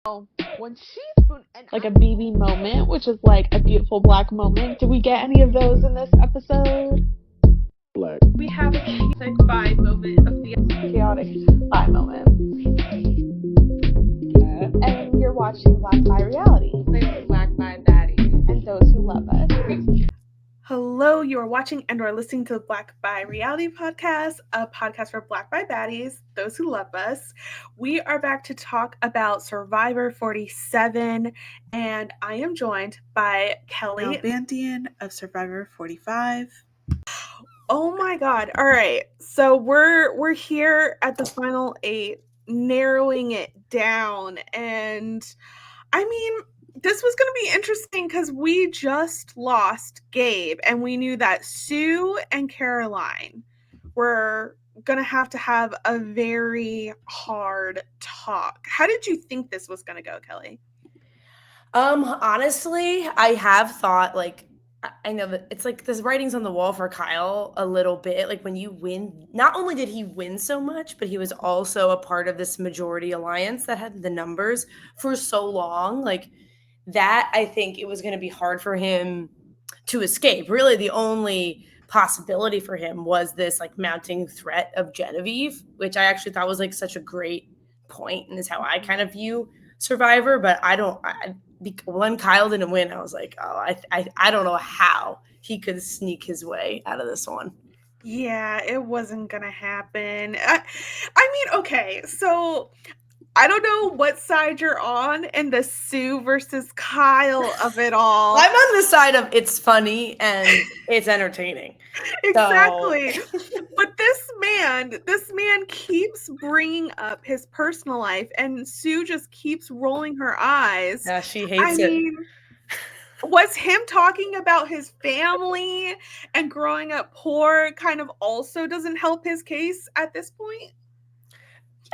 When she spoon and like a BB moment, which is like a beautiful black moment. Did we get any of those in this episode? Black. We have a chaotic vibe moment of the chaotic vibe moment. And you're watching Black by Reality. Black by Baddies. And those who love us. Hello, you are watching and or listening to the Black by Reality podcast, a podcast for Black by Baddies, those who love us. We are back to talk about Survivor 47, and I am joined by Kellie Nalbandian of Survivor 45. Oh my God. All right. So we're here at the final 8, narrowing it down. And I mean, this was going to be interesting because we just lost Gabe, and we knew that Sue and Caroline were going to have a very hard talk. How did you think this was going to go, Kellie? Honestly, I have thought, I know that it's like this writing's on the wall for Kyle a little bit. Like when you win, not only did he win so much, but he was also a part of this majority alliance that had the numbers for so long. Like that, I think it was going to be hard for him to escape. Really, the only possibility for him was this like mounting threat of Genevieve, which I actually thought was like such a great point, and is how I kind of view Survivor. But when Kyle didn't win, I was like, oh, I don't know how he could sneak his way out of this one. Yeah, it wasn't gonna happen. I mean, okay, so I don't know what side you're on in the Sue versus Kyle of it all. I'm on the side of it's funny and it's entertaining. Exactly. But this man keeps bringing up his personal life, and Sue just keeps rolling her eyes. Yeah, she hates it. I mean, was him talking about his family and growing up poor kind of also doesn't help his case at this point?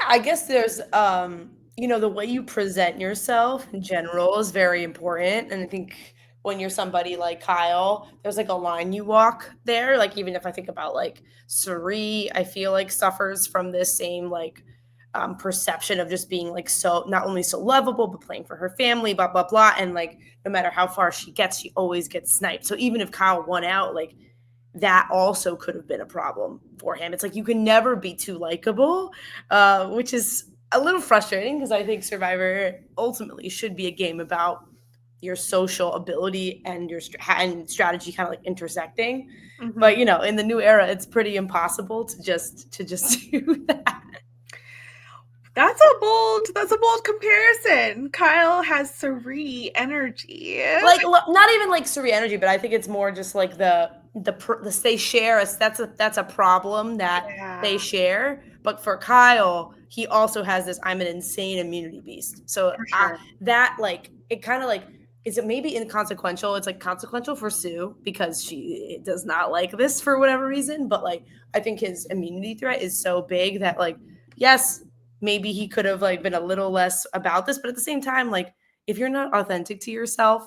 Yeah, I guess there's the way you present yourself in general is very important. And I think when you're somebody like Kyle, there's like a line you walk there. Like even if I think about like Suri, I feel like suffers from this same perception of just being like so not only so lovable, but playing for her family, blah, blah, blah. And like no matter how far she gets, she always gets sniped. So even if Kyle won out, like that also could have been a problem for him. It's like you can never be too likable, which is a little frustrating because I think Survivor ultimately should be a game about your social ability and your strategy kind of like intersecting. Mm-hmm. But in the new era, it's pretty impossible to just do that. That's a bold comparison. Kyle has Suri energy. Like not even like Suri energy, but I think it's more just like the they share that's a problem that they share. But for Kyle, he also has this I'm an insane immunity beast. So sure. That like it kind of like is it maybe inconsequential? It's like consequential for Sue because she does not like this for whatever reason. But like I think his immunity threat is so big that like yes. Maybe he could have like been a little less about this, but at the same time, like if you're not authentic to yourself,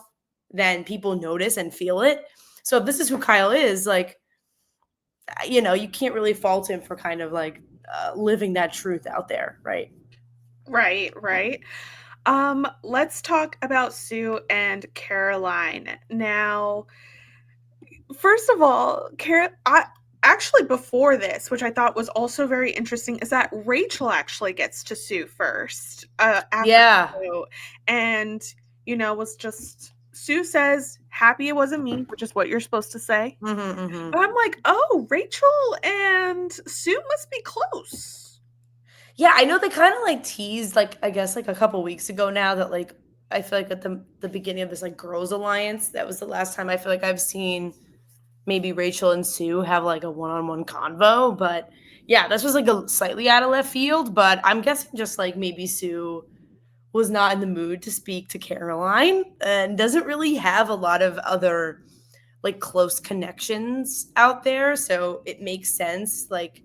then people notice and feel it. So if this is who Kyle is, like, you can't really fault him for kind of like living that truth out there, right? Right. Let's talk about Sue and Caroline. Now, first of all, actually, before this, which I thought was also very interesting, is that Rachel actually gets to Sue first. After Sue, and was just Sue says, "Happy it wasn't me," which is what you're supposed to say. Mm-hmm, mm-hmm. But I'm like, oh, Rachel and Sue must be close. Yeah, I know they kind of like teased, like I guess like a couple weeks ago now that like I feel like at the beginning of this like girls alliance, that was the last time I feel like I've seen. Maybe Rachel and Sue have like a one-on-one convo, but yeah, this was like a slightly out of left field, but I'm guessing just like maybe Sue was not in the mood to speak to Caroline and doesn't really have a lot of other like close connections out there. So it makes sense. Like,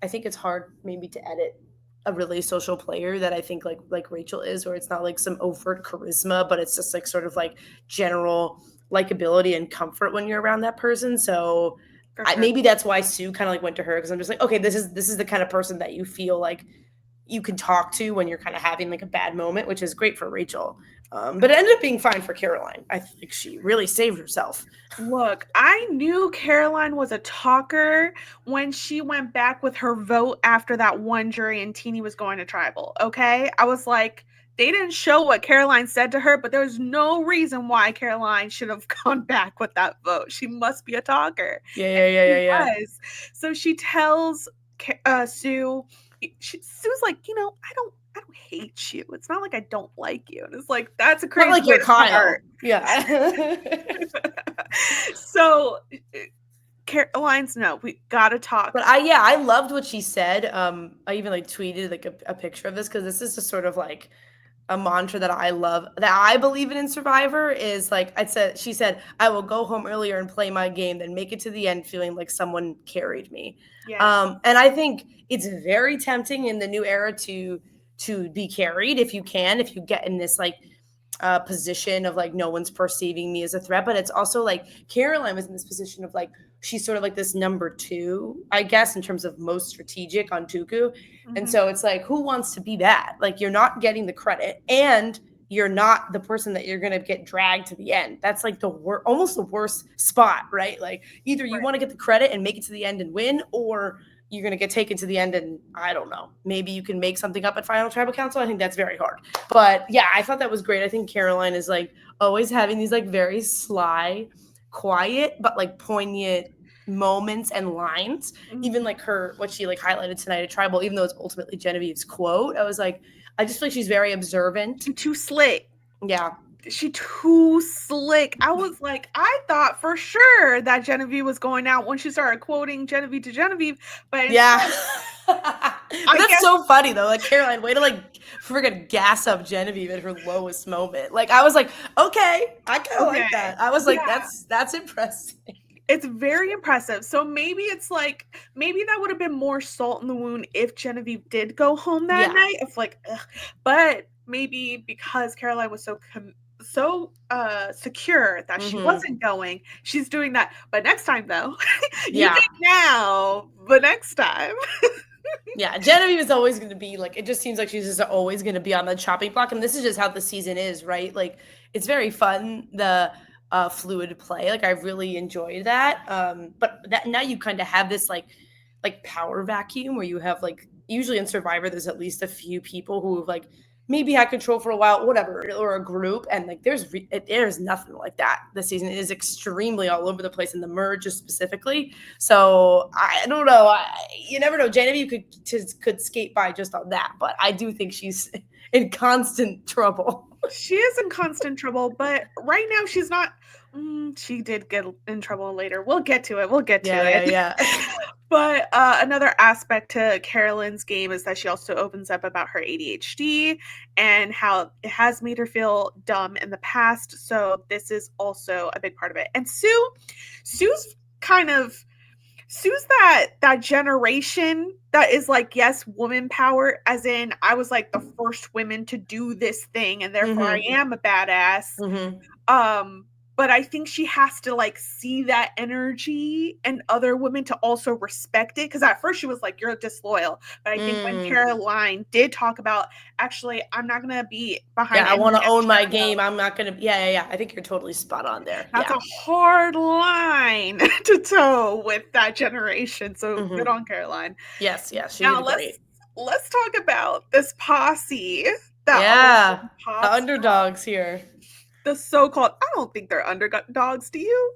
I think it's hard maybe to edit a really social player that I think like Rachel is, where it's not like some overt charisma, but it's just like sort of like general likability and comfort when you're around that person. So maybe that's why Sue kind of like went to her, because I'm just like, okay, this is the kind of person that you feel like you can talk to when you're kind of having like a bad moment, which is great for Rachel. But it ended up being fine for Caroline. I think she really saved herself. Look, I knew Caroline was a talker when she went back with her vote after that one jury and Teeny was going to tribal. Okay. I was like, they didn't show what Caroline said to her, but there's no reason why Caroline should have gone back with that vote. She must be a talker. Yeah. So she tells Sue, Sue's like, I don't hate you. It's not like I don't like you. And it's like, that's a crazy Not like way you're to Kyle. start. Yeah. So Caroline's no, we gotta talk. But I loved what she said. I even like tweeted like a picture of this because this is just sort of like a mantra that I love, that I believe in Survivor, is like she said, I will go home earlier and play my game, then make it to the end feeling like someone carried me. Yes. And I think it's very tempting in the new era to be carried if you get in this like position of like no one's perceiving me as a threat. But it's also like Caroline was in this position of like she's sort of like this number 2, I guess, in terms of most strategic on Tuku. And so it's like, who wants to be that? Like, you're not getting the credit and you're not the person that you're going to get dragged to the end. That's like almost the worst spot, right? Like either you want to get the credit and make it to the end and win, or you're going to get taken to the end and I don't know, maybe you can make something up at Final Tribal Council. I think that's very hard. But yeah, I thought that was great. I think Caroline is like always having these like very sly, quiet, but like poignant moments and lines. Even like what she like highlighted tonight at Tribal, even though it's ultimately Genevieve's quote, I was like, I just feel like she's very observant. Too slick. Yeah. She too slick. I was like, I thought for sure that Genevieve was going out when she started quoting Genevieve to Genevieve, but yeah. That's so funny though. Like Caroline, way to like friggin' gas up Genevieve at her lowest moment. Like I was like, okay, I kind of like that. I was like, that's impressive. It's very impressive. So maybe it's like, maybe that would have been more salt in the wound if Genevieve did go home that night. It's like, ugh. But maybe because Caroline was so secure that she wasn't going, she's doing that. But next time though, you think now, but next time. Yeah, Genevieve is always going to be like, it just seems like she's just always going to be on the chopping block. And this is just how the season is, right? Like, it's very fun, the fluid play. Like, I really enjoyed that. But that now you kind of have this like power vacuum where you have like, usually in Survivor, there's at least a few people who have like maybe had control for a while, whatever, or a group. And like, there's nothing like that this season. It is extremely all over the place in the merge specifically. So I don't know. You never know. Genevieve could skate by just on that, but I do think she's in constant trouble. She is in constant trouble, but right now she's not. She did get in trouble later. We'll get to it. Yeah. But another aspect to Carolyn's game is that she also opens up about her ADHD and how it has made her feel dumb in the past. So this is also a big part of it. And Sue's that generation that is like, yes, woman power, as in I was like the first women to do this thing and therefore I am a badass. But I think she has to like see that energy and other women to also respect it. Because at first she was like, you're disloyal. But I think when Caroline did talk about, actually, I'm not going to be behind. Yeah, I want to own my game. I'm not going to. Yeah. I think you're totally spot on there. That's a hard line to toe with that generation. So good on Caroline. Yes. She now let's talk about this posse. The underdogs here. The so-called, I don't think they're underdogs, do you?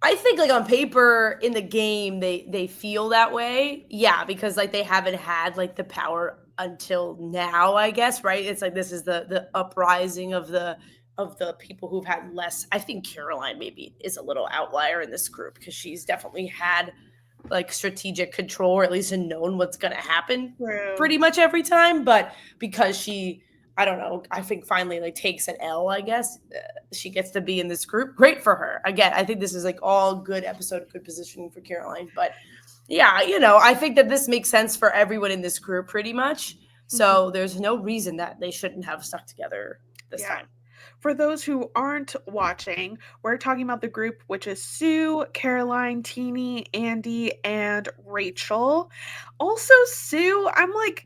I think like on paper in the game they feel that way. Yeah, because like they haven't had like the power until now, I guess, right? It's like this is the uprising of the people who've had less. I think Caroline maybe is a little outlier in this group because she's definitely had like strategic control, or at least known what's going to happen pretty much every time. But because she, I don't know, I think finally like takes an L, I guess. She gets to be in this group. Great for her. Again, I think this is like all good episode, good positioning for Caroline. But yeah, I think that this makes sense for everyone in this group pretty much. So there's no reason that they shouldn't have stuck together this time. For those who aren't watching, we're talking about the group, which is Sue, Caroline, Teeny, Andy, and Rachel. Also, Sue, I'm like,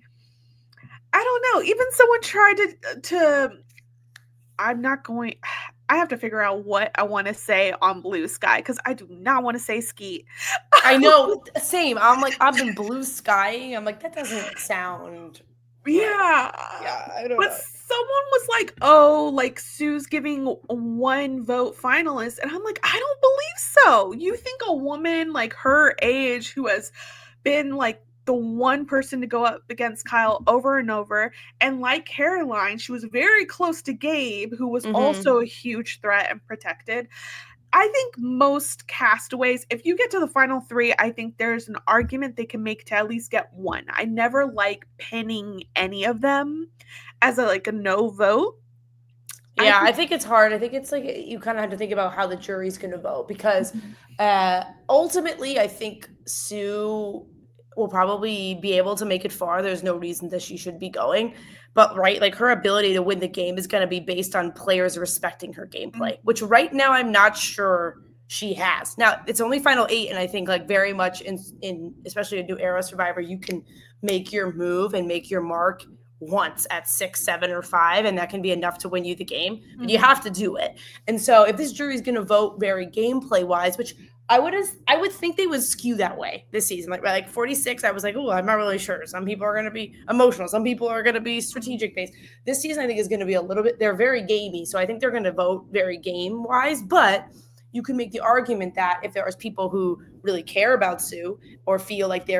I don't know. Even someone tried to I'm not going I have to figure out what I want to say on Blue Sky because I do not want to say Skeet. I know, same. I'm like, I've been blue skying. I'm like, that doesn't sound right. Yeah. Yeah, I don't But know. someone was like, oh, like Sue's giving one vote finalist. And I'm like, I don't believe so. You think a woman like her age who has been like the one person to go up against Kyle over and over, and like Caroline, she was very close to Gabe, who was also a huge threat and protected. I think most castaways, if you get to the final three, I think there's an argument they can make to at least get one. I never like pinning any of them as a no vote. Yeah, I think it's hard. I think it's like you kind of have to think about how the jury's going to vote because ultimately, I think Sue will probably be able to make it far. There's no reason that she should be going. But, right, like her ability to win the game is going to be based on players respecting her gameplay, which right now I'm not sure she has. Now, it's only final 8, and I think like very much in especially a new era Survivor, you can make your move and make your mark once at 6, 7, or 5, and that can be enough to win you the game. But you have to do it. And so if this jury is going to vote very gameplay wise, which I would think they would skew that way this season. Like 46, I was like, oh, I'm not really sure. Some people are going to be emotional. Some people are going to be strategic based. This season, I think, is going to be a little bit. They're very gamey, so I think they're going to vote very game wise. But you can make the argument that if there are people who really care about Sue or feel like they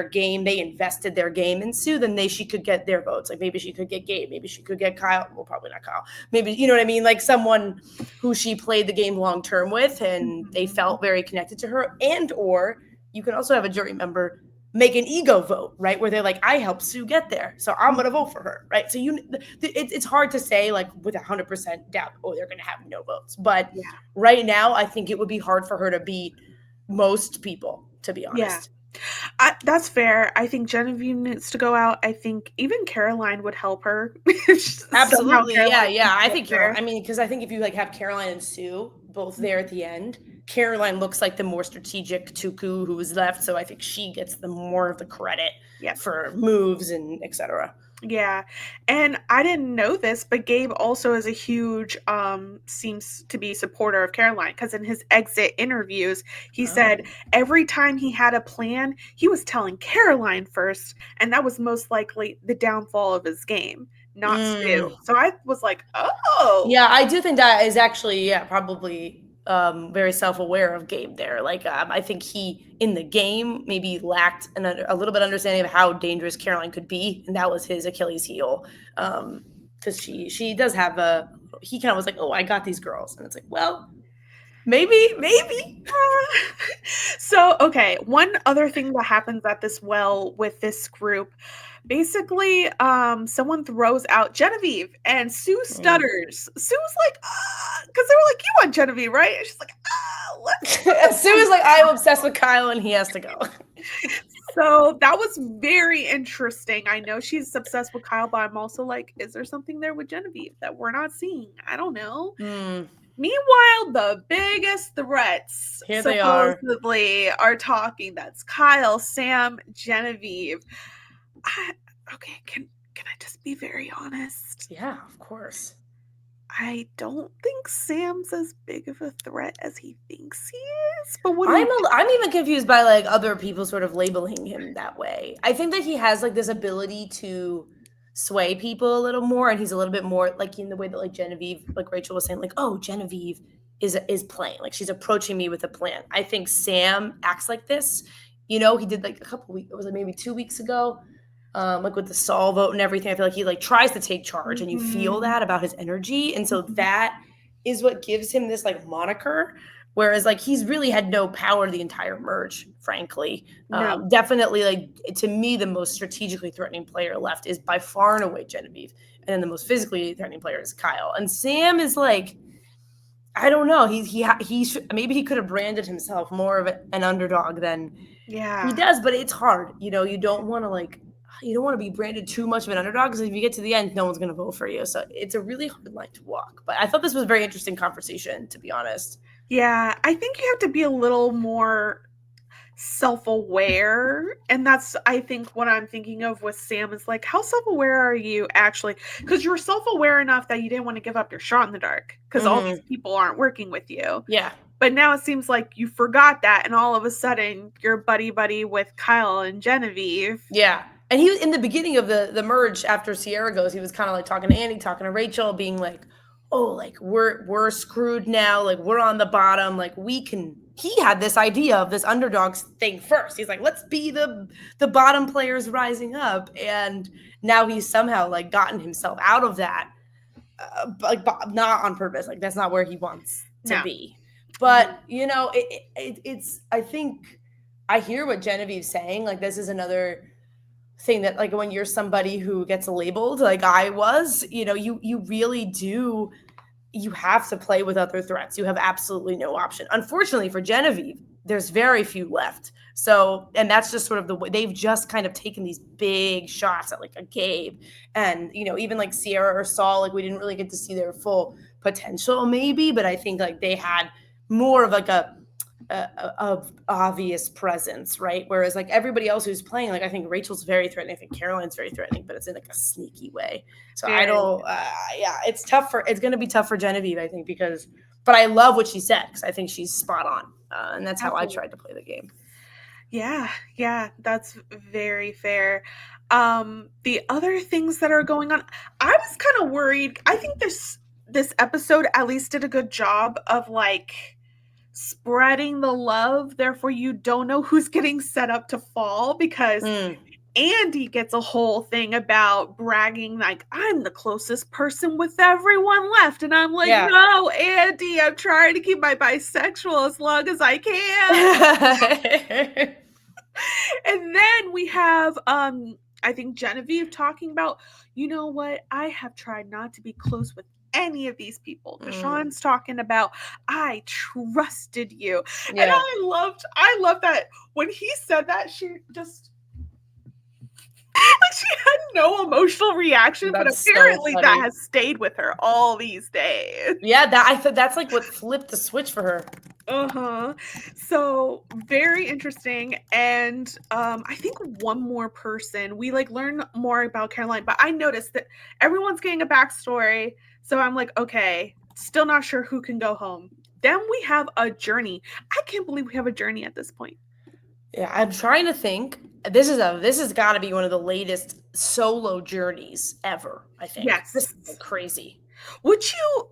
invested their game in Sue, then she could get their votes. Like maybe she could get Gabe, maybe she could get Kyle. Well, probably not Kyle. Maybe, you know what I mean? Like someone who she played the game long term with and they felt very connected to her. And or you can also have a jury member make an ego vote, right? Where they're like, I helped Sue get there, so I'm going to vote for her, right? So it's hard to say like with 100% doubt, oh, they're going to have no votes. But right now, I think it would be hard for her to beat most people, to be honest. Yeah. That's fair. I think Genevieve needs to go out. I think even Caroline would help her. Absolutely. Yeah. I think because I think if you like have Caroline and Sue both there at the end, Caroline looks like the more strategic Tuku who is left. So I think she gets the more of the credit for moves and etc. Yeah. And I didn't know this, but Gabe also is a huge, seems to be supporter of Caroline because in his exit interviews, he said every time he had a plan, he was telling Caroline first. And that was most likely the downfall of his game, not Sue. So I was like, oh. Yeah, I do think that is actually, probably very self-aware of Gabe there. Like, I think he, in the game, maybe lacked a little bit understanding of how dangerous Caroline could be, and that was his Achilles heel. Because she does have he kind of was like, oh, I got these girls. And it's like, well, maybe. So, okay, one other thing that happens at this well with this group, basically, someone throws out Genevieve and Sue stutters. Sue was like, because they were like, you want Genevieve, right? And she's like, let's. Sue is like, I'm obsessed with Kyle and he has to go. So that was very interesting. I know she's obsessed with Kyle, but I'm also like, is there something there with Genevieve that we're not seeing? I don't know. Meanwhile, the biggest threats Here supposedly are talking. That's Kyle, Sam, Genevieve. Okay, can I just be very honest? Yeah, of course. I don't think Sam's as big of a threat as he thinks he is. But I'm even confused by like other people sort of labeling him that way. I think that he has like this ability to sway people a little more, and he's a little bit more like in the way that like Genevieve, like Rachel was saying, like, oh, Genevieve is playing, like she's approaching me with a plan. I think Sam acts like this. You know, he did like a couple weeks, it was like maybe 2 weeks ago, like with the Saul vote and everything. I feel like he like tries to take charge, and you feel that about his energy, and so that is what gives him this like moniker. Whereas like he's really had no power the entire merge, frankly. No. Definitely, like to me, the most strategically threatening player left is by far and away Genevieve, and then the most physically threatening player is Kyle. And Sam is like, I don't know. He maybe he could have branded himself more of an underdog than he does, but it's hard. You know, you don't want to be branded too much of an underdog because if you get to the end, no one's going to vote for you. So it's a really hard line to walk. But I thought this was a very interesting conversation, to be honest. Yeah, I think you have to be a little more self-aware, and that's, I think, what I'm thinking of with Sam is like, how self-aware are you actually? Because you're self-aware enough that you didn't want to give up your shot in the dark because all these people aren't working with you. Yeah. But now it seems like you forgot that, and all of a sudden you're buddy with Kyle and Genevieve. Yeah. And he was in the beginning of the merge after Sierra goes, he was kind of like talking to Andy, talking to Rachel, being like, oh, like we're screwed now, like we're on the bottom, like he had this idea of this underdogs thing first. He's like, let's be the bottom players rising up. And now he's somehow like gotten himself out of that, like not on purpose. Like that's not where he wants to be. But it's I think I hear what Genevieve's saying. Like this is another thing that like when you're somebody who gets labeled like I was, you really do. You have to play with other threats. You have absolutely no option. Unfortunately for Genevieve, there's very few left. So, and that's just sort of the way they've just kind of taken these big shots at like a Gabe and, even like Sierra or Saul, like we didn't really get to see their full potential maybe, but I think like they had more of like a obvious presence, right? Whereas like everybody else who's playing, like I think Rachel's very threatening, I think Caroline's very threatening, but it's in like a sneaky way. So I don't, it's going to be tough for Genevieve, I think, but I love what she said because I think she's spot on, and that's how I tried to play the game. Yeah, that's very fair. The other things that are going on, I was kind of worried. I think this episode at least did a good job of like spreading the love, therefore you don't know who's getting set up to fall, because Andy gets a whole thing about bragging like, I'm the closest person with everyone left, and I'm like, no, Andy, I'm trying to keep my bisexual as long as I can. And then we have I think Genevieve talking about, you know what, I have tried not to be close with any of these people. Deshaun's talking about, I trusted you. And I love that when he said that, she just like she had no emotional reaction, but apparently that has stayed with her all these days. Yeah, I thought that's like what flipped the switch for her. So very interesting. And I think one more person, we like learn more about Caroline, but I noticed that everyone's getting a backstory. So I'm like, okay, still not sure who can go home. Then we have a journey. I can't believe we have a journey at this point. Yeah, I'm trying to think. This has got to be one of the latest solo journeys ever, I think. Yes. This is crazy. Would you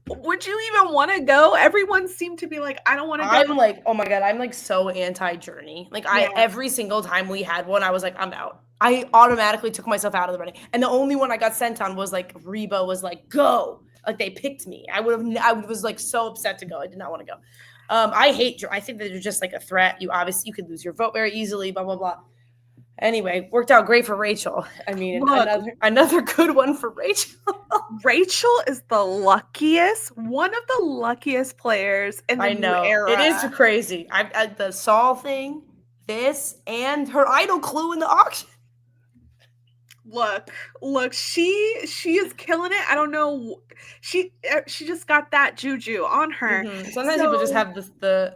even want to go? Everyone seemed to be like, I don't want to go. I'm like, oh my God, I'm like so anti-journey. Like every single time we had one, I was like, I'm out. I automatically took myself out of the running. And the only one I got sent on was like Reba was like, go. Like they picked me. I was like so upset to go. I did not want to go. I think that they're just like a threat. You could lose your vote very easily, blah, blah, blah. Anyway, worked out great for Rachel. I mean, another good one for Rachel. Rachel is one of the luckiest players in the new era. It is crazy. The Saul thing, this, and her idol clue in the auction. Look, she is killing it. I don't know. She just got that juju on her. Sometimes people just have the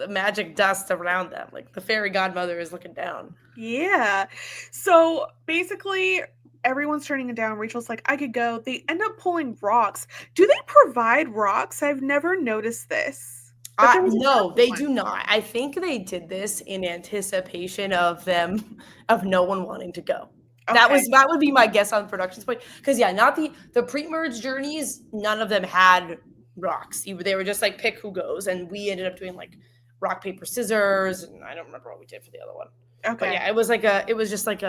magic dust around them. Like the fairy godmother is looking down. Yeah. So basically everyone's turning it down. Rachel's like, I could go. They end up pulling rocks. Do they provide rocks? I've never noticed this. No, they do not. I think they did this in anticipation of no one wanting to go. Okay. That would be my guess on production's point. Because not the pre-merge journeys, none of them had rocks. They were just like pick who goes, and we ended up doing like rock, paper, scissors, and I don't remember what we did for the other one. Okay. But it was just like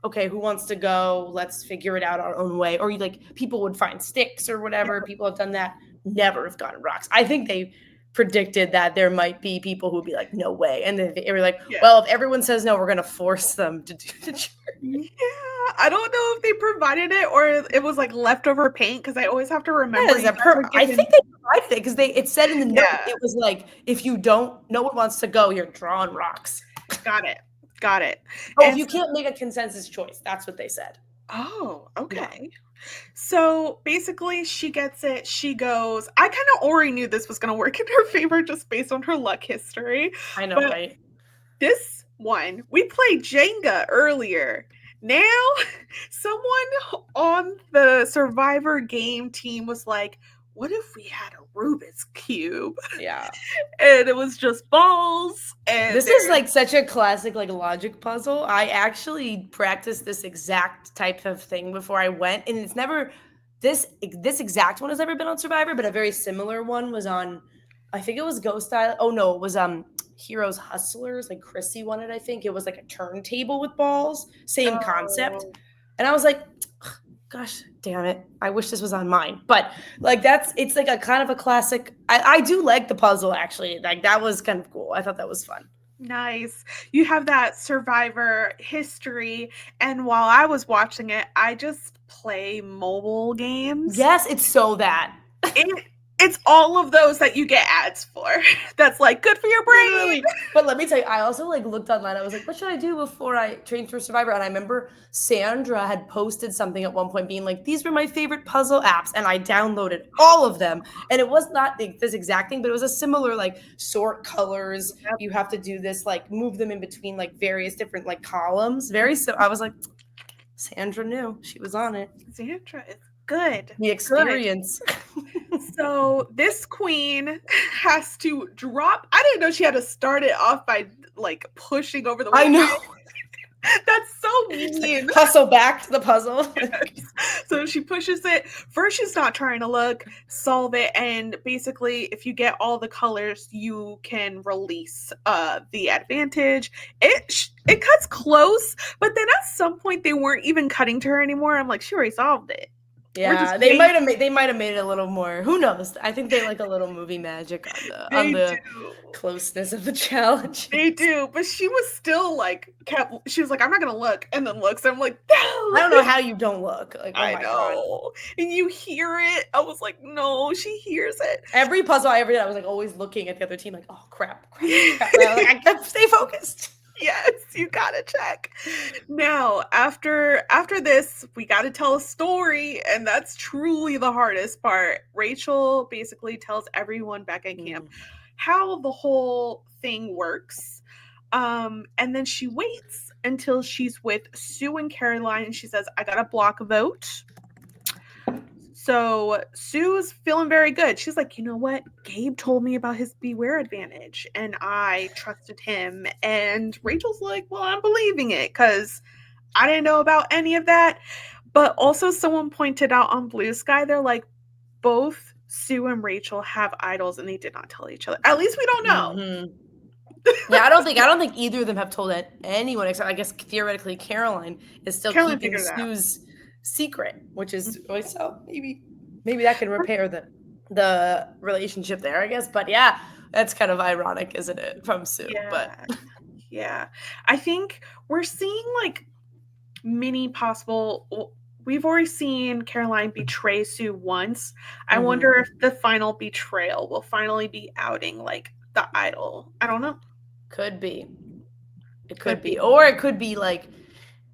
okay, who wants to go? Let's figure it out our own way. Or people would find sticks or whatever. People have done that. Never have gotten rocks. I think they predicted that there might be people who would be like, no way. And then they were like, well, if everyone says no, we're going to force them to do the journey. Yeah. I don't know if they provided it or it was like leftover paint, because I always have to remember. I think they provided it because it said in the note, it was like, if no one wants to go, you're drawing rocks. Got it. Oh, if you can't make a consensus choice, that's what they said. Oh, okay. So basically, she gets it. She goes. I kind of already knew this was going to work in her favor just based on her luck history. I know, But right? this one, we played Jenga earlier. Now, someone on the Survivor game team was like, what if we had a Rubik's Cube? Yeah. And it was just balls. And This is like such a classic like logic puzzle. I actually practiced this exact type of thing before I went, and it's never this exact one has never been on Survivor, but a very similar one was on, I think it was Ghost Island. Oh no, it was Heroes Hustlers. Like Chrissy won it, I think. It was like a turntable with balls, same concept. And I was like, gosh damn it, I wish this was on mine. But like it's like a kind of a classic. I do like the puzzle actually. Like that was kind of cool. I thought that was fun. Nice. You have that Survivor history, and while I was watching it, I just play mobile games. Yes, it's so that. It's all of those that you get ads for. That's like good for your brain. Literally. But let me tell you, I also like looked online. I was like, what should I do before I train for Survivor? And I remember Sandra had posted something at one point being like, these were my favorite puzzle apps. And I downloaded all of them. And it was not this exact thing, but it was a similar like sort colors. Yep. You have to do this, like move them in between like various different like columns. I was like, Sandra knew. She was on it. Sandra is good. The experience. So this queen has to drop. I didn't know she had to start it off by like pushing over the. I know. That's so mean. Hustle back to the puzzle. Yes. So she pushes it. First, she's not trying to look, solve it, and basically, if you get all the colors, you can release the advantage. It cuts close, but then at some point they weren't even cutting to her anymore. I'm like, she already solved it. Yeah, they might have made it a little more. Who knows? I think they like a little movie magic on the closeness of the challenge. They do, but she was still like she was like, I'm not gonna look, and then looks. And I'm like, no. I don't know how you don't look. Like, oh I my know, God. And you hear it. I was like, no, she hears it. Every puzzle I ever did, I was like always looking at the other team, like, oh crap. I gotta stay focused. Yes, you gotta check. Now, after this, we gotta tell a story, and that's truly the hardest part. Rachel basically tells everyone back at camp how the whole thing works. And then she waits until she's with Sue and Caroline, and she says, I got a block vote. So Sue's feeling very good. She's like, you know what? Gabe told me about his beware advantage, and I trusted him. And Rachel's like, well, I'm believing it because I didn't know about any of that. But also someone pointed out on Blue Sky, they're like, both Sue and Rachel have idols, and they did not tell each other. At least we don't know. Mm-hmm. Yeah, I don't think either of them have told anyone except I guess theoretically Caroline is still keeping Sue's secret, which is so maybe that can repair the relationship there, I guess. But yeah, that's kind of ironic, isn't it, from Sue? Yeah. But yeah, I think we're seeing like many possible. We've already seen Caroline betray Sue once. I wonder if the final betrayal will finally be outing like the idol. I don't know. Could be. It could be. Or it could be like,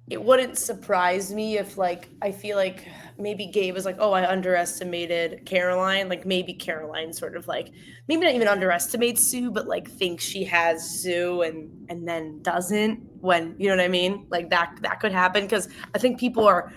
it wouldn't surprise me if like, I feel like maybe Gabe was like, oh, I underestimated Caroline. Like maybe Caroline sort of like, maybe not even underestimates Sue, but like thinks she has Sue and then doesn't when, you know what I mean? Like that could happen. Because I think people are,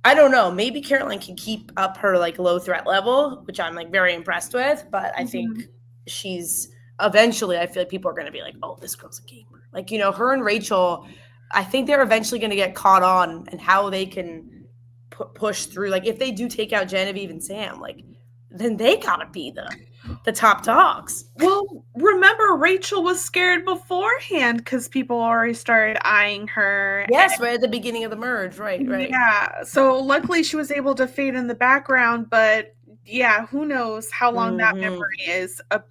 I don't know, maybe Caroline can keep up her like low threat level, which I'm like very impressed with. But I think she's eventually, I feel like people are going to be like, oh, this girl's a gamer. Like, you know, her and Rachel, I think they're eventually going to get caught on and how they can push through. Like, if they do take out Genevieve and Sam, like, then they got to be the top dogs. Well, remember, Rachel was scared beforehand because people already started eyeing her. Yes, right at the beginning of the merge. Right. Yeah. So luckily she was able to fade in the background. But yeah, who knows how long that memory is of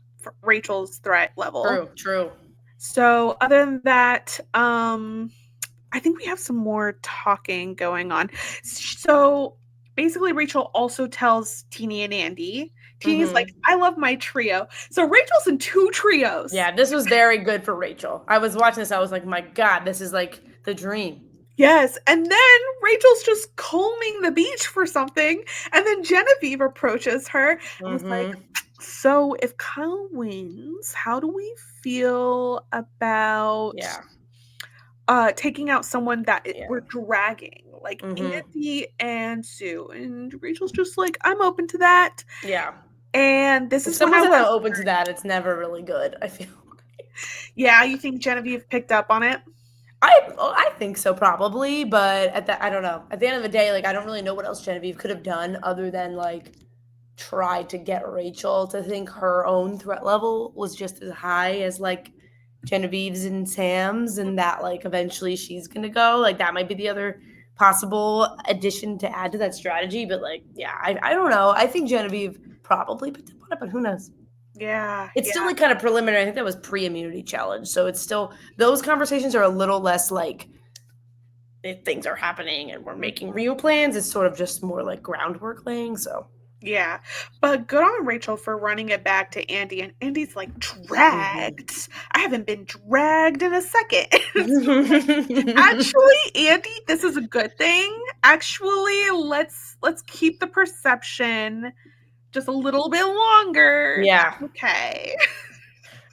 Rachel's threat level. True. So other than that, I think we have some more talking going on. So basically Rachel also tells Teeny and Andy. Teeny's like, I love my trio. So Rachel's in 2 trios. Yeah, this was very good for Rachel. I was watching this. I was like, my God, this is like the dream. Yes, and then Rachel's just combing the beach for something, and then Genevieve approaches her and was like, so if Kyle wins, how do we feel about Yeah. taking out someone that Yeah. we're dragging, like Andy and Sue? And Rachel's just like, I'm open to that. Yeah. And this If is when someone's not open to that, it's never really good, I feel. Yeah, you think Genevieve picked up on it? I think so, probably, but I don't know. At the end of the day, like, I don't really know what else Genevieve could have done other than, like, try to get Rachel to think her own threat level was just as high as, like, Genevieve's and Sam's, and that, like, eventually she's gonna go. Like, that might be the other possible addition to add to that strategy, but, like, yeah, I don't know. I think Genevieve probably picked up on it, but who knows? Yeah. It's still like kind of preliminary. I think that was pre-immunity challenge. So it's still, those conversations are a little less like if things are happening and we're making real plans. It's sort of just more like groundwork laying. So yeah. But good on Rachel for running it back to Andy. And Andy's like, dragged? I haven't been dragged in a second. Actually, Andy, this is a good thing. Actually, let's keep the perception just a little bit longer. Yeah. Okay.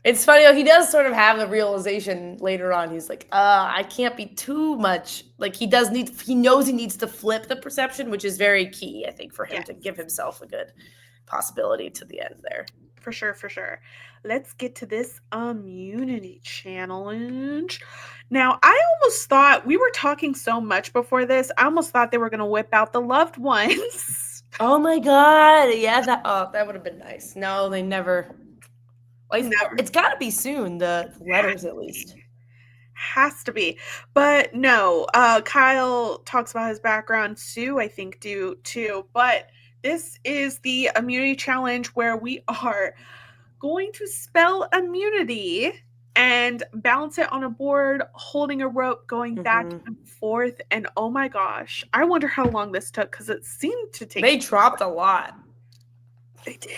It's funny though, he does sort of have the realization later on. He's like, I can't be too much. Like he knows he needs to flip the perception, which is very key, I think, for him to give himself a good possibility to the end there. For sure, for sure. Let's get to this immunity challenge. Now, I almost thought, we were talking so much before this, I almost thought they were going to whip out the loved ones. Oh my God. Yeah, that would have been nice. No, they never. Never. It's got to be soon, the letters at least. Has to be. But no, Kyle talks about his background. Sue, I think, do too. But this is the immunity challenge where we are going to spell immunity and balance it on a board, holding a rope, going back and forth. And oh my gosh, I wonder how long this took because it seemed to take. They dropped a lot. They did.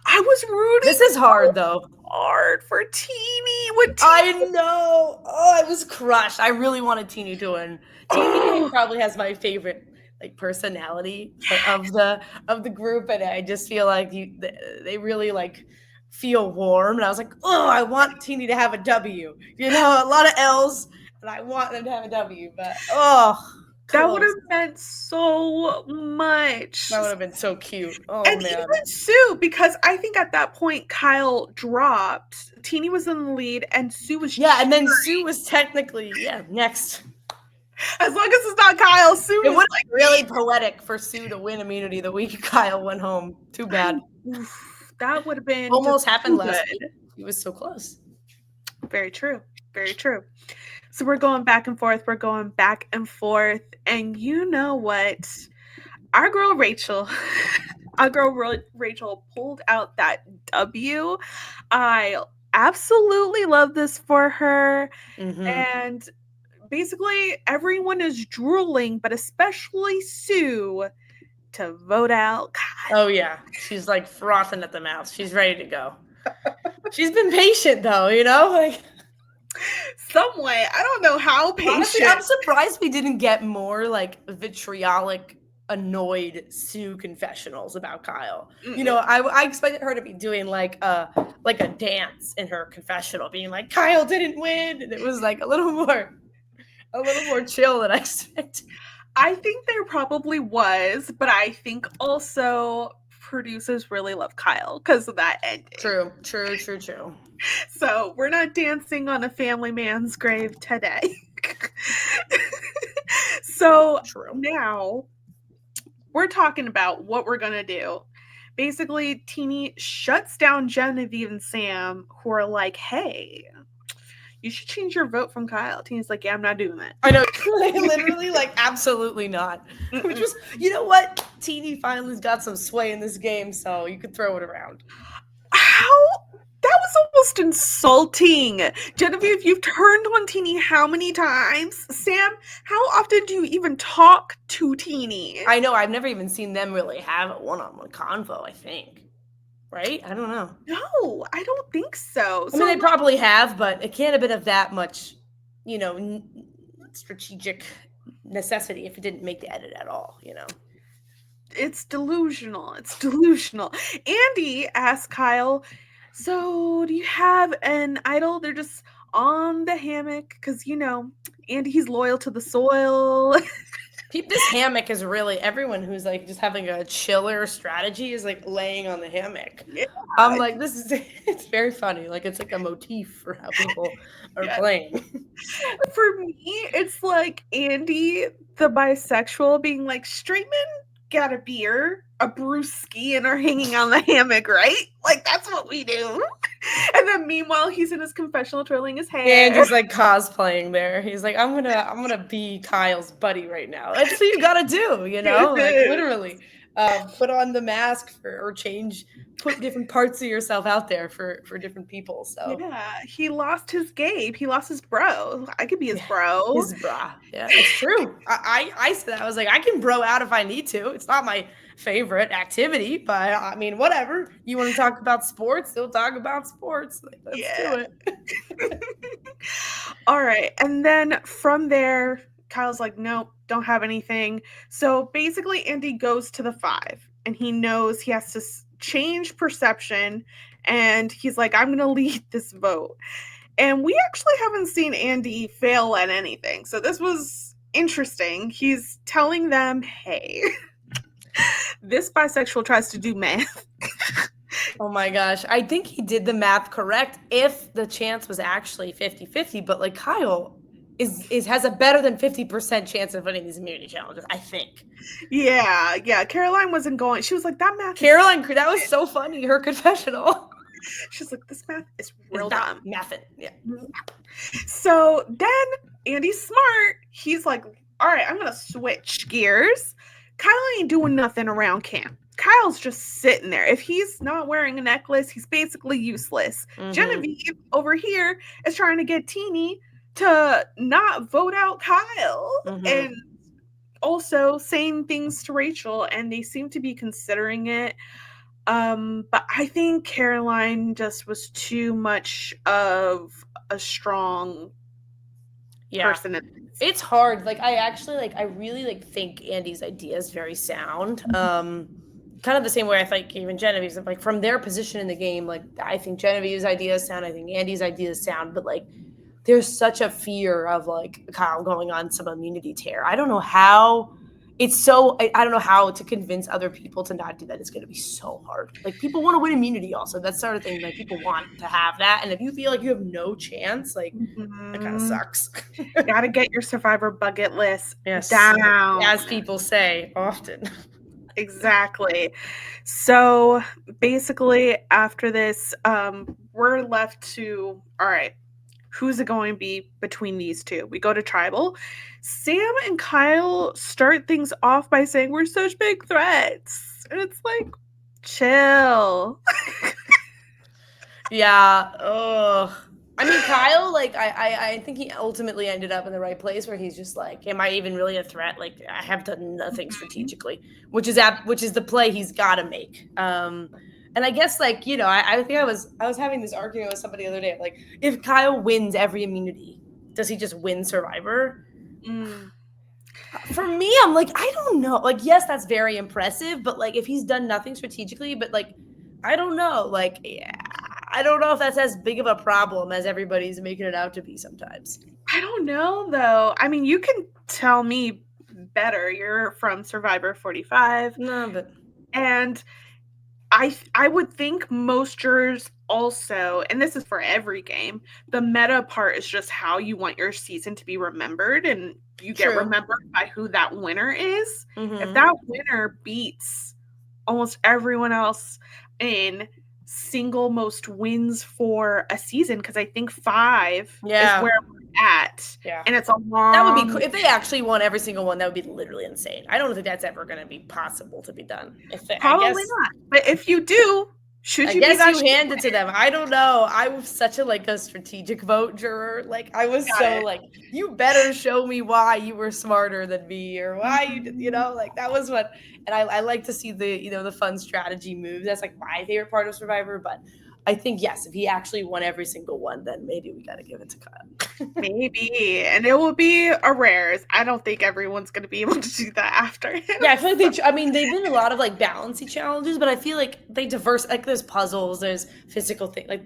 I was rooting. This is hard though. Hard for Teeny. I know. Oh, I was crushed. I really wanted Teeny to win. Teeny probably has my favorite like personality of the group, and I just feel like they really like feel warm. And I was like, oh, I want Teeny to have a W. You know, a lot of L's, and I want them to have a W. But that would have meant so much. That would have been so cute. Oh, and man. even Sue, because I think at that point Kyle dropped. Teeny was in the lead, and Sue was and then Sue was technically next. As long as it's not Kyle, Sue. It would have been really poetic for Sue to win immunity the week Kyle went home. Too bad. That would have been almost happened last week. He was so close. Very true. Very true. So we're going back and forth. And you know what? Our girl Rachel pulled out that W. I absolutely love this for her. And basically everyone is drooling, but especially Sue, to vote out Kyle. Oh, yeah. She's like frothing at the mouth. She's ready to go. She's been patient, though, you know? Like, some way. I don't know how patient. Honestly, I'm surprised we didn't get more like vitriolic, annoyed Sue confessionals about Kyle. You know, I expected her to be doing like a dance in her confessional, being like, Kyle didn't win. And it was like a little more chill than I expected. I think there probably was, but I think also producers really love Kyle because of that ending. True. So we're not dancing on a family man's grave today. So now we're talking about what we're going to do. Basically, Teeny shuts down Genevieve and Sam, who are like, hey, you should change your vote from Kyle. Teeny's like, yeah, I'm not doing that. I know. Literally, like, absolutely not. Which was, you know what? Teeny finally's got some sway in this game, so you could throw it around. How? That was almost insulting. Genevieve, you've turned on Teeny how many times? Sam, how often do you even talk to Teeny? I know. I've never even seen them really have a one-on-one convo, I think. Right? I don't know. No, I don't think so. I mean, they probably have, but it can't have been of that much, you know, strategic necessity if it didn't make the edit at all, you know? It's delusional. It's delusional. Andy asked Kyle, so do you have an idol? They're just on the hammock because, Andy, he's loyal to the soil. This hammock is really, everyone who's like just having a chiller strategy is like laying on the hammock. Yeah. I'm like, it's very funny. Like, it's like a motif for how people are playing. For me, it's like Andy, the bisexual, being like, straight men got a beer, a brewski, and are hanging on the hammock, right? Like, that's what we do. And then meanwhile, he's in his confessional twirling his hair. And he's like cosplaying there. He's like, I'm gonna be Kyle's buddy right now. That's what you gotta do, you know? Like, literally. Put on the mask put different parts of yourself out there for different people. So yeah, he lost his Gabe. He lost his bro. I could be his bro. His bra. Yeah, it's true. I said that. I was like, I can bro out if I need to. It's not my favorite activity, but I mean, whatever. You want to talk about sports? They'll talk about sports. Like, let's do it. All right. And then from there, Kyle's like, nope, don't have anything. So basically, Andy goes to the 5 and he knows he has to change perception. And he's like, I'm going to lead this vote. And we actually haven't seen Andy fail at anything. So this was interesting. He's telling them, hey, this bisexual tries to do math. Oh my gosh. I think he did the math correct if the chance was actually 50-50. But like Kyle has a better than 50% chance of winning these immunity challenges, I think. Yeah. Caroline wasn't going. She was like, that math. That was so funny. Her confessional. She's like, this math is real dumb. Mathin'. Yeah. So then Andy's smart. He's like, all right, I'm going to switch gears. Kyle ain't doing nothing around camp. Kyle's just sitting there. If he's not wearing a necklace, he's basically useless. Mm-hmm. Genevieve over here is trying to get Teeny to not vote out Kyle. Mm-hmm. And also saying things to Rachel, and they seem to be considering it. But I think Caroline just was too much of a strong person. It's hard. Like, I really think Andy's idea is very sound. Kind of the same way I think even Genevieve's, like, from their position in the game, like, I think Genevieve's idea is sound. I think Andy's idea is sound. But, like, there's such a fear of, like, Kyle going on some immunity tear. I don't know how. I don't know how to convince other people to not do that. It's going to be so hard. Like, people want to win immunity also. That's the sort of thing, like, people want to have that. And if you feel like you have no chance, like, that kind of sucks. Gotta get your Survivor bucket list down. As people say often. Exactly. So, basically, after this, we're left to, all right, who's it going to be between these two? We go to Tribal. Sam and Kyle start things off by saying, we're such big threats. And it's like, chill. Yeah. Ugh. I mean, Kyle, like, I think he ultimately ended up in the right place where he's just like, am I even really a threat? Like, I have done nothing strategically, which is the play he's got to make. And I guess, like, you know, I think I was having this argument with somebody the other day. Like, if Kyle wins every immunity, does he just win Survivor? For me, I'm like, I don't know. Like, yes, that's very impressive. But, like, if he's done nothing strategically, but, like, I don't know. Like, yeah, I don't know if that's as big of a problem as everybody's making it out to be sometimes. I don't know, though. I mean, you can tell me better. You're from Survivor 45. No, but. And I would think most jurors also, and this is for every game, the meta part is just how you want your season to be remembered, and you get remembered by who that winner is. Mm-hmm. If that winner beats almost everyone else in single most wins for a season, because I think 5 is where we're at. Yeah. And it's a long... That would be cool. If they actually won every single one, that would be literally insane. I don't think that's ever going to be possible to be done. Probably not. But if you do, I guess you hand it to them. I don't know. I was such a strategic vote juror. Like, I was you better show me why you were smarter than me, or why you know, like, that was what. And I like to see the fun strategy moves. That's like my favorite part of Survivor. But I think, yes, if he actually won every single one, then maybe we got to give it to Kyle. Maybe. And it will be a rares. I don't think everyone's going to be able to do that after him. Yeah, I feel like they've been a lot of like balancing challenges, but I feel like they diverse, like there's puzzles, there's physical things, like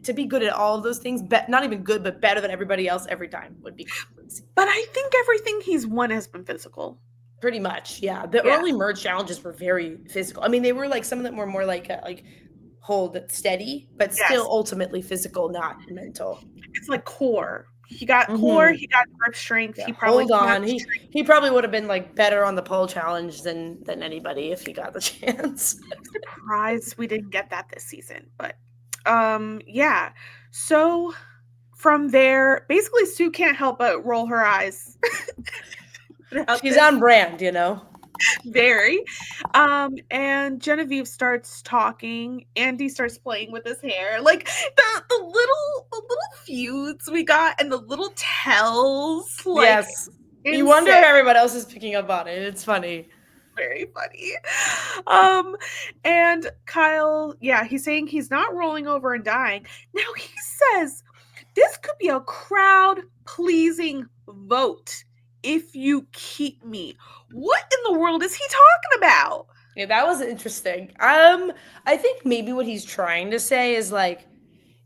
to be good at all of those things, not even good, but better than everybody else every time would be crazy. But I think everything he's won has been physical. Pretty much, yeah. The early merge challenges were very physical. I mean, they were like, some of them were more like hold it steady, but still ultimately physical, not mental. It's like core. He got core, he got grip strength. Yeah, he probably hold on. He probably would have been like better on the pole challenge than anybody if he got the chance. I'm surprised we didn't get that this season. But yeah. So from there, basically Sue can't help but roll her eyes. She's on brand, you know. Very. And Genevieve starts talking. Andy starts playing with his hair. Like the little feuds we got and the little tells. Like, yes. You wonder if everyone else is picking up on it. It's funny. Very funny. And Kyle, he's saying he's not rolling over and dying. Now he says this could be a crowd pleasing vote. If you keep me. What in the world is he talking about? Yeah, that was interesting. I think maybe what he's trying to say is like,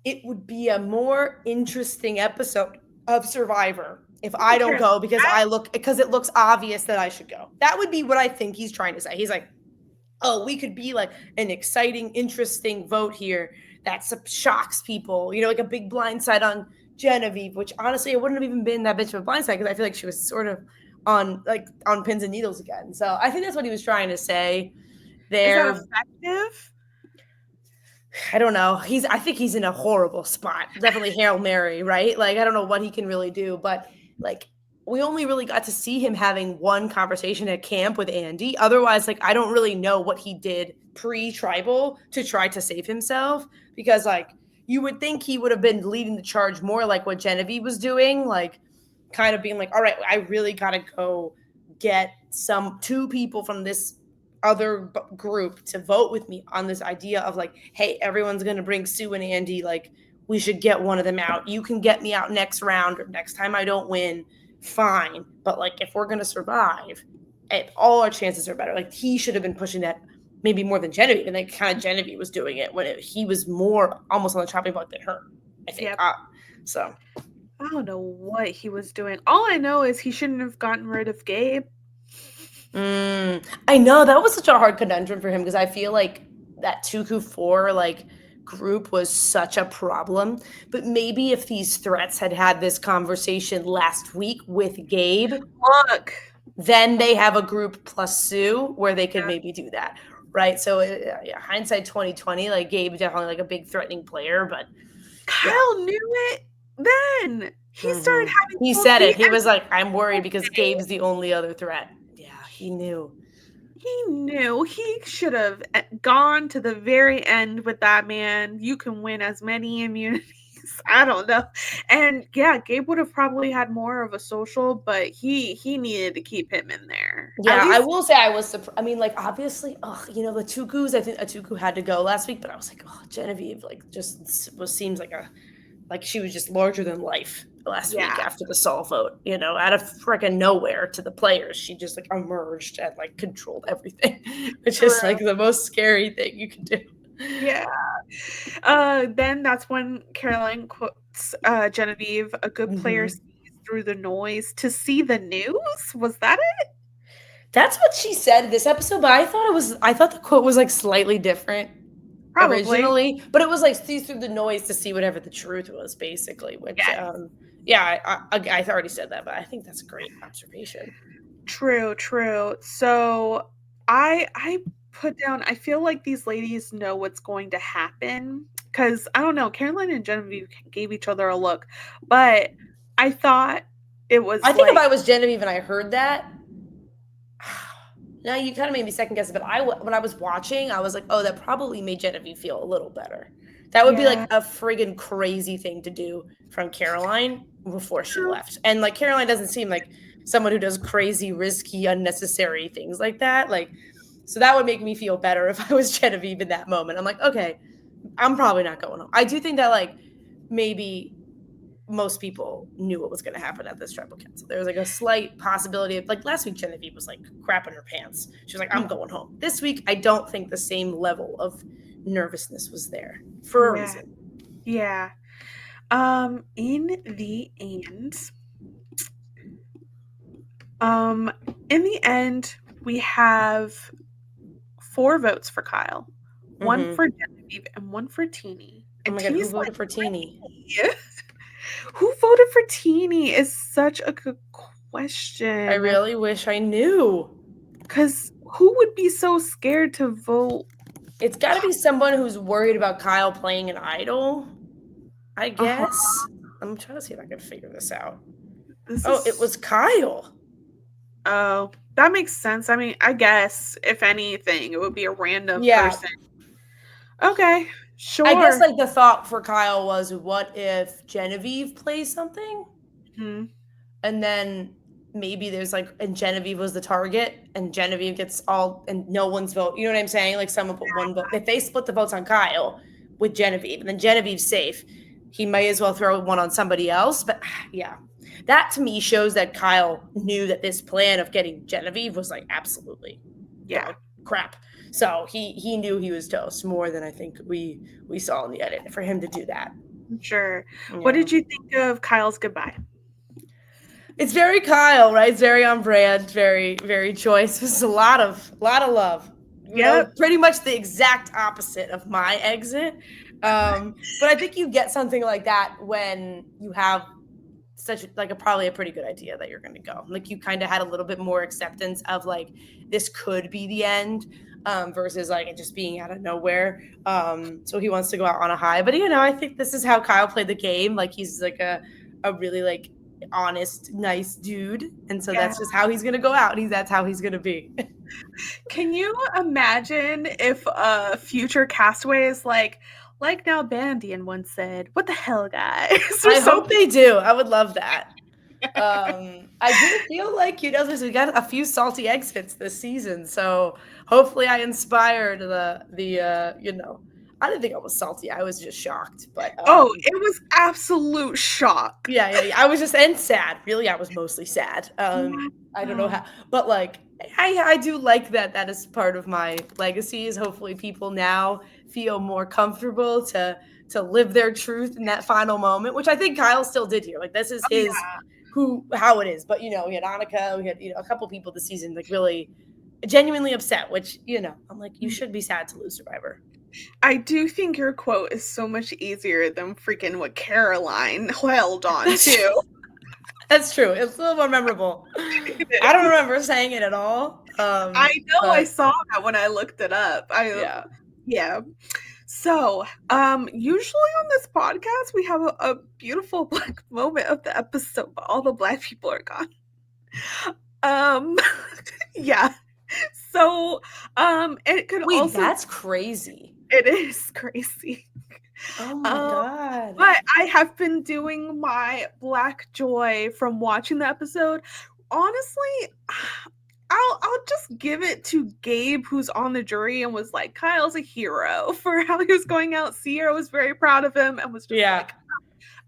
it would be a more interesting episode of Survivor if I don't go because it looks obvious that I should go. That would be what I think he's trying to say. He's like, oh, we could be like an exciting, interesting vote here that shocks people, you know, like a big blindside on Genevieve, which honestly it wouldn't have even been that bitch of a blindside because I feel like she was sort of on pins and needles again. So I think that's what he was trying to say there. Is that effective? I don't know. I think he's in a horrible spot. Definitely Hail Mary, right? Like I don't know what he can really do, but like we only really got to see him having one conversation at camp with Andy. Otherwise, like I don't really know what he did pre-tribal to try to save himself because like you would think he would have been leading the charge more like what Genevieve was doing, like kind of being like, all right, I really got to go get two people from this other group to vote with me on this idea of like, hey, everyone's going to bring Sue and Andy. Like we should get one of them out. You can get me out next round or next time I don't win. Fine. But like, if we're going to survive, all our chances are better. Like he should have been pushing that maybe more than Genevieve, and like kind of Genevieve was doing it when he was more almost on the chopping block than her, I think. Yep. So I don't know what he was doing. All I know is he shouldn't have gotten rid of Gabe. I know that was such a hard conundrum for him because I feel like that Tuku 4 like group was such a problem. But maybe if these threats had this conversation last week with Gabe, then they have a group plus Sue where they could maybe do that. Right. So hindsight 2020, like Gabe definitely like a big threatening player, but Kyle knew it then. He started having he said it. He was like, I'm worried because Gabe's the only other threat. Yeah, he knew. He knew. He should have gone to the very end with that man. You can win as many immunities. I don't know. And yeah, Gabe would have probably had more of a social, but he needed to keep him in there. Yeah, I will say I was surprised. I mean, like, obviously, the Tukus, I think a Tuku had to go last week, but I was like, Genevieve, like, seems like she was just larger than life last week after the Saul vote, out of freaking nowhere to the players. She just, like, emerged and, like, controlled everything, which is, like, the most scary thing you can do. Yeah. Then that's when Caroline quotes Genevieve, a good player sees through the noise to see the news. Was that it? That's what she said this episode, but I thought the quote was like slightly different originally, but it was like see through the noise to see whatever the truth was, basically. Which I already said that, but I think that's a great observation. True. So I put down, I feel like these ladies know what's going to happen because I don't know, Caroline and Genevieve gave each other a look, but I thought it was I think if I was Genevieve and I heard that, now you kind of made me second guess it, but when I was watching, I was like, oh, that probably made Genevieve feel a little better. That would be like a friggin' crazy thing to do from Caroline before she left. And like Caroline doesn't seem like someone who does crazy, risky, unnecessary things like that. Like, so that would make me feel better if I was Genevieve in that moment. I'm like, okay, I'm probably not going home. I do think that like maybe most people knew what was going to happen at this tribal council. There was like a slight possibility of like last week Genevieve was like crapping her pants. She was like, I'm going home. This week, I don't think the same level of nervousness was there for a reason. Yeah. In the end, we have 4 votes for Kyle. One for Genevieve and one for Teeny. And oh my God, who voted for Teeny? Who voted for Teeny is such a good question. I really wish I knew. Because who would be so scared to vote? It's got to be someone who's worried about Kyle playing an idol, I guess. I'm trying to see if I can figure this out. It was Kyle. Oh, that makes sense. I mean, I guess, if anything, it would be a random person. Okay, sure. I guess, like, the thought for Kyle was, what if Genevieve plays something? Mm-hmm. And then maybe there's, like, and Genevieve was the target, and Genevieve gets all, and no one's vote. You know what I'm saying? Like, someone put one vote. If they split the votes on Kyle with Genevieve, and then Genevieve's safe, he might as well throw one on somebody else. But, yeah. That, to me, shows that Kyle knew that this plan of getting Genevieve was, like, absolutely crap. So he knew he was toast more than I think we saw in the edit for him to do that. Sure. Yeah. What did you think of Kyle's goodbye? It's very Kyle, right? It's very on brand, very, very choice. This is a lot of love. Yeah, pretty much the exact opposite of my exit. But I think you get something like that when you have such like probably a pretty good idea that you're going to go. Like you kind of had a little bit more acceptance of like this could be the end versus like it just being out of nowhere. So he wants to go out on a high. But I think this is how Kyle played the game. Like he's like a really like honest, nice dude, and so that's just how he's going to go out. That's how he's going to be. Can you imagine if future castaways like Nalbandian once said, "What the hell, guys?" I hope they do. I would love that. I do feel like we got a few salty exits this season, so hopefully I inspired the I didn't think I was salty. I was just shocked, but it was absolute shock. Yeah. I was just and sad. Really, I was mostly sad. I don't know how, but like I do like that is part of my legacy. Is hopefully people now feel more comfortable to live their truth in that final moment, which I think Kyle still did here. Like this is how it is. But we had Annika, we had a couple people this season like really genuinely upset, which I'm like, you should be sad to lose Survivor. I do think your quote is so much easier than freaking what Caroline held on to. That's true. It's a little more memorable. I don't remember saying it at all. I know. I saw that when I looked it up. Yeah. So, usually on this podcast, we have a beautiful Black moment of the episode, but all the Black people are gone. Yeah. So, it could also... that's crazy. It is crazy. Oh my God. But I have been doing my Black joy from watching the episode. Honestly, I'll just give it to Gabe, who's on the jury and was like, Kyle's a hero for how he was going out. Sierra was very proud of him and was just like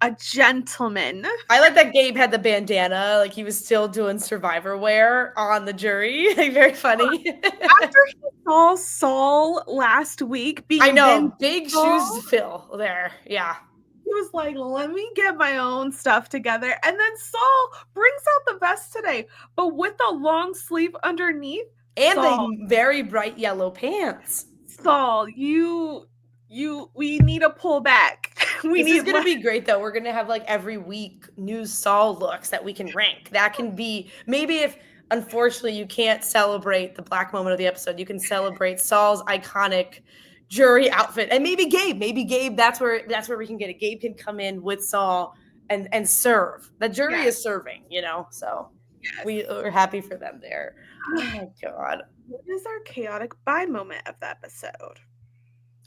a gentleman. I like that Gabe had the bandana, like he was still doing Survivor wear on the jury. Like very funny. After he saw Saul last week being big shoes to fill there. Yeah. He was like, let me get my own stuff together. And then Saul brings out the vest today, but with a long sleeve underneath. And the very bright yellow pants. Saul, we need to pull back. This is going to be great, though. We're going to have, like, every week new Saul looks that we can rank. That can be, maybe if, unfortunately, you can't celebrate the Black moment of the episode, you can celebrate Saul's iconic jury outfit. And maybe Gabe, that's where we can get it. Gabe can come in with Saul and serve. The jury is serving, so we are happy for them there. Oh, my God. What is our chaotic bye moment of the episode?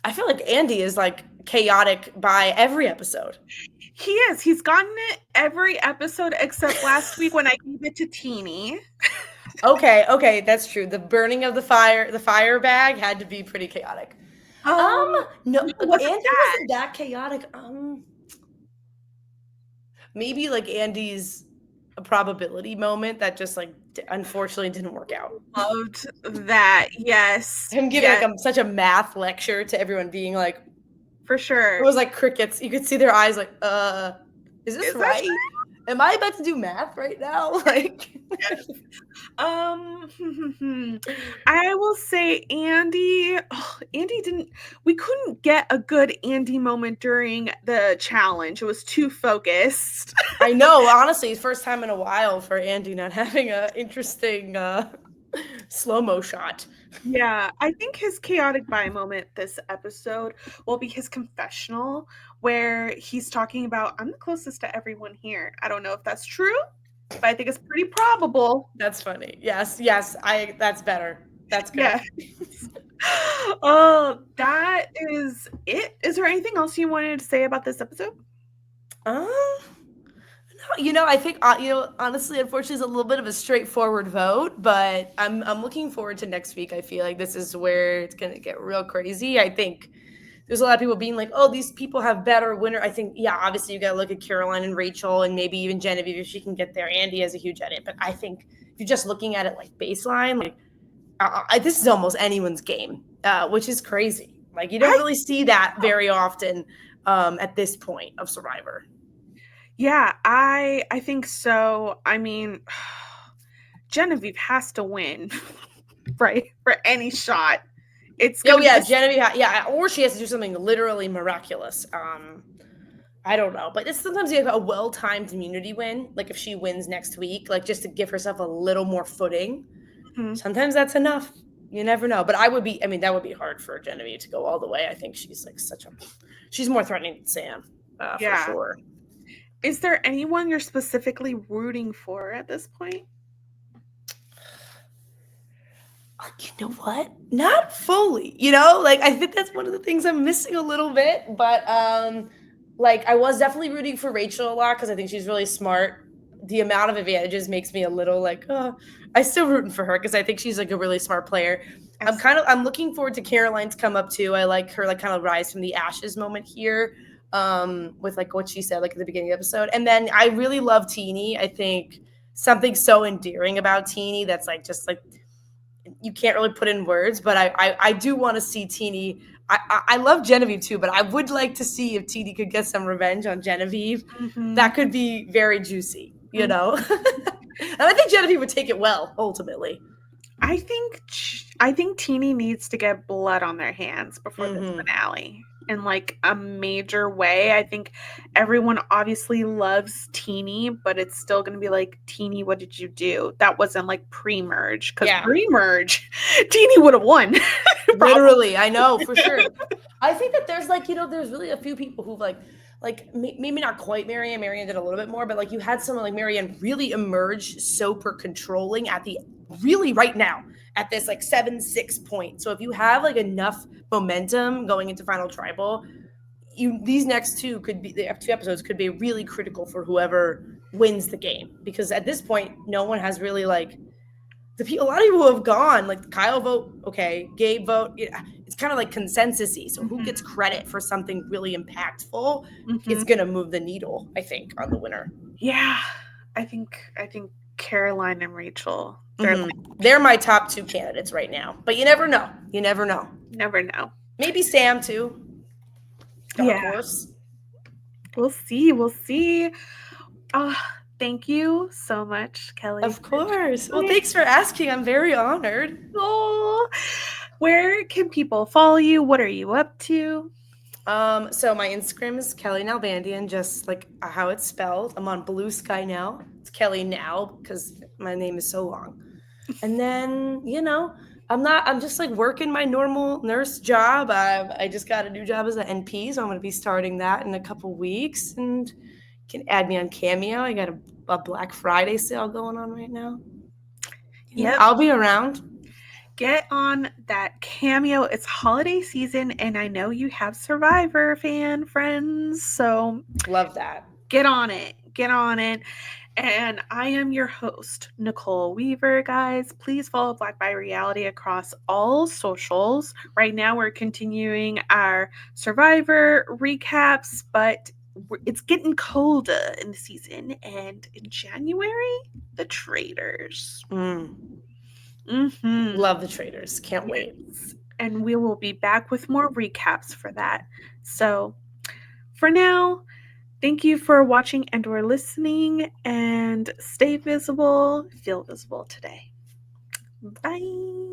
I feel like Andy is like chaotic by every episode. He is. He's gotten it every episode except last week when I gave it to Teeny. Okay, that's true. The burning of the fire bag had to be pretty chaotic. No, It Andy wasn't that. wasn't that chaotic. Maybe like Andy's a probability moment that just like unfortunately didn't work out. Loved that. Yes. Him giving yes, like such a math lecture to everyone being like, for it sure. was like crickets. You could see their eyes like, is this Is that right? Am I about to do math right now? Like, I will say Andy didn't, we couldn't get a good Andy moment during the challenge. It was too focused. I know, honestly, first time in a while for Andy not having a interesting slow-mo shot. Yeah, I think his chaotic bi moment this episode will be his confessional, where he's talking about, I'm the closest to everyone here. I don't know if that's true, but I think it's pretty probable. That's funny. Yes, that's better. That's good. Yeah. Oh, that is it. Is there anything else you wanted to say about this episode? No, I think honestly, unfortunately, it's a little bit of a straightforward vote, but I'm looking forward to next week. I feel like this is where it's gonna get real crazy. I think there's a lot of people being like, "Oh, these people have better winner." I think, yeah, obviously you got to look at Caroline and Rachel, and maybe even Genevieve if she can get there. Andy has a huge edit, but I think if you're just looking at it like baseline, like this is almost anyone's game, which is crazy. Like you don't really see that very often at this point of Survivor. Yeah, I think so. I mean, Genevieve has to win, right? For any shot. It's Genevieve, or she has to do something literally miraculous. I don't know, but it's sometimes you have a well-timed immunity win, like if she wins next week, like just to give herself a little more footing. Mm-hmm. Sometimes that's enough. You never know, but that would be hard for Genevieve to go all the way. I think she's like she's more threatening than Sam, for sure. Is there anyone you're specifically rooting for at this point? You know what? Not fully, like I think that's one of the things I'm missing a little bit, but like I was definitely rooting for Rachel a lot because I think she's really smart. The amount of advantages makes me a little like, I still rooting for her because I think she's like a really smart player. Yes. I'm looking forward to Caroline's come up too. I like her like kind of rise from the ashes moment here. With like what she said like at the beginning of the episode. And then I really love Teenie. I think something so endearing about Teenie that's like just like you can't really put in words, but I do want to see Teenie. I love Genevieve too, but I would like to see if Teenie could get some revenge on Genevieve. Mm-hmm. That could be very juicy, and I think Genevieve would take it well ultimately. I think Teenie needs to get blood on their hands before this finale in like a major way. I think everyone obviously loves Teenie, but it's still going to be like, Teenie, what did you do? That wasn't like pre-merge, because pre-merge, Teenie would have won. Literally, I know for sure. I think that there's like, there's really a few people who've like maybe not quite Marianne. Marianne did a little bit more, but like you had someone like Marianne really emerge super controlling at the really right now at this like 7-6 point. So if you have like enough momentum going into Final Tribal, these next two episodes could be really critical for whoever wins the game, because at this point no one has really like a lot of people have gone, like Kyle vote, okay, Gabe vote. It's kind of like consensus-y. So who gets credit for something really impactful is going to move the needle, I think, on the winner. Yeah, I think Caroline and Rachel, they're my top two candidates right now. But you never know. Never know. Maybe Sam too. Of course. We'll see. Thank you so much, Kelly. Of course. Well, thanks for asking. I'm very honored. Oh, where can people follow you? What are you up to? So my Instagram is Kellie Nalbandian, just like how it's spelled. I'm on Blue Sky now. It's Kellie Now because my name is so long. And then, I'm just like working my normal nurse job. I just got a new job as an NP, so I'm going to be starting that in a couple weeks. And you can add me on Cameo. I got a Black Friday sale going on right now. Yeah, I'll be around. Get on that Cameo. It's holiday season, and I know you have Survivor fan friends, so love that. Get on it. And I am your host, Nicole Weaver, guys. Please follow Black by Reality across all socials. Right now, we're continuing our Survivor recaps, but it's getting colder in the season. And in January, the Traitors. Love the Traitors. Can't wait. And we will be back with more recaps for that. So, for now, thank you for watching and or listening, and stay visible, feel visible today. Bye.